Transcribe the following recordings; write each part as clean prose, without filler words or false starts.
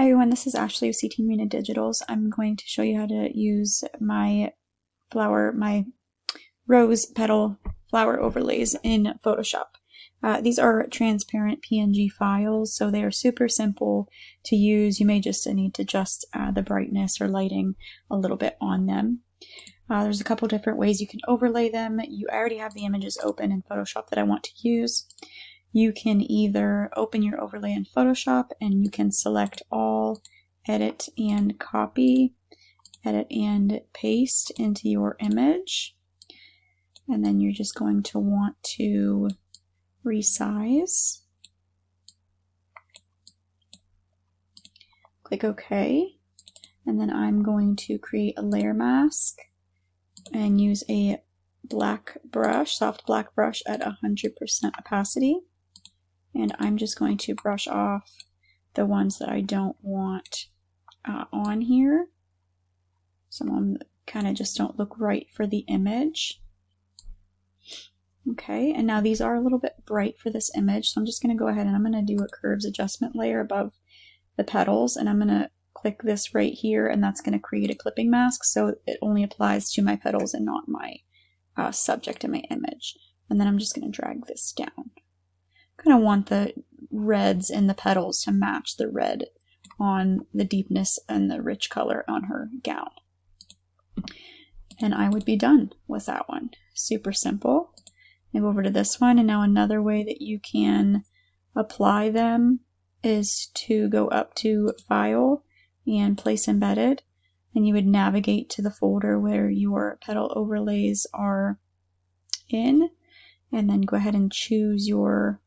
Hi everyone, this is Ashley of CTandRina Digitals. I'm going to show you how to use my rose petal flower overlays in Photoshop. These are transparent PNG files, so they are super simple to use. You may just need to adjust the brightness or lighting a little bit on them. There's a couple different ways you can overlay them. I already have the images open in Photoshop that I want to use. You can either open your overlay in Photoshop and you can select all, edit and copy, edit and paste into your image. And then you're just going to want to resize. Click OK. And then I'm going to create a layer mask and use a black brush, soft black brush at 100% opacity. And I'm just going to brush off the ones that I don't want on here. Some of them kind of just don't look right for the image. Okay, and now these are a little bit bright for this image, so I'm just going to go ahead and I'm going to do a curves adjustment layer above the petals, and I'm going to click this right here, and that's going to create a clipping mask, so it only applies to my petals and not my subject in my image. And then I'm just going to drag this down. Kind of want the reds in the petals to match the red on the deepness and the rich color on her gown. And I would be done with that one. Super simple. Move over to this one, and now another way that you can apply them is to go up to File and Place Embedded, and you would navigate to the folder where your petal overlays are in, and then go ahead and choose your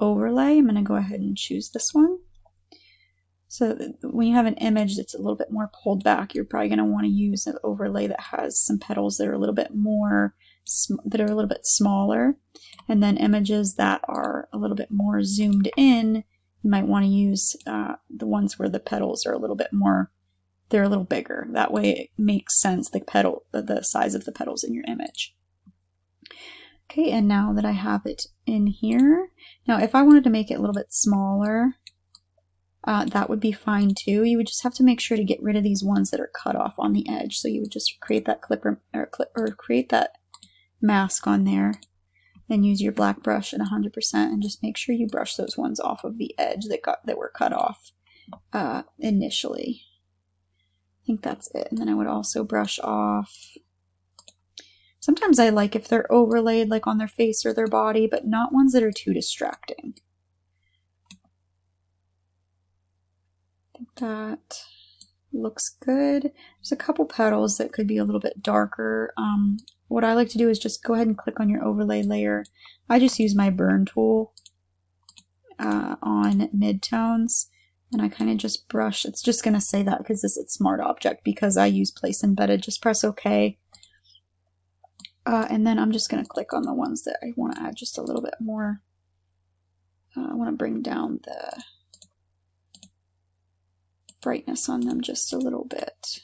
overlay. I'm going to go ahead and choose this one. So when you have an image that's a little bit more pulled back, you're probably going to want to use an overlay that has some petals that are a little bit more, that are a little bit smaller. And then images that are a little bit more zoomed in, you might want to use the ones where the petals are a little bit more, they're a little bigger. That way it makes sense, the size of the petals in your image. Okay, and now that I have it in here, now if I wanted to make it a little bit smaller, that would be fine too. You would just have to make sure to get rid of these ones that are cut off on the edge. So you would just create that or create that mask on there and use your black brush at 100% and just make sure you brush those ones off of the edge that were cut off initially. I think that's it. And then I would also brush off. Sometimes I like if they're overlaid like on their face or their body, but not ones that are too distracting. I think that looks good. There's a couple petals that could be a little bit darker. What I like to do is just go ahead and click on your overlay layer. I just use my burn tool on midtones, and I kind of just brush. It's just going to say that because this is Smart Object, because I use Place Embedded. Just press OK. And then I'm just going to click on the ones that I want to add just a little bit more. I want to bring down the brightness on them just a little bit.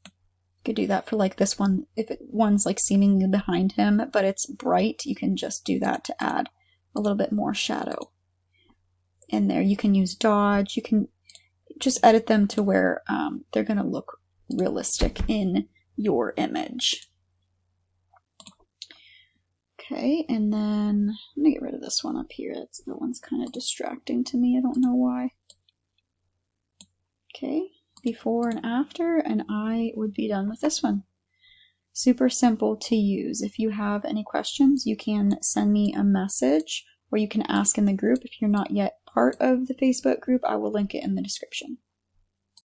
You could do that for like this one. If one's like seemingly behind him, but it's bright, you can just do that to add a little bit more shadow in there. You can use dodge. You can just edit them to where they're going to look realistic in your image. Okay, and then I'm gonna get rid of this one up here. The one's kind of distracting to me. I don't know why. Okay, before and after, and I would be done with this one. Super simple to use. If you have any questions, you can send me a message or you can ask in the group. If you're not yet part of the Facebook group, I will link it in the description.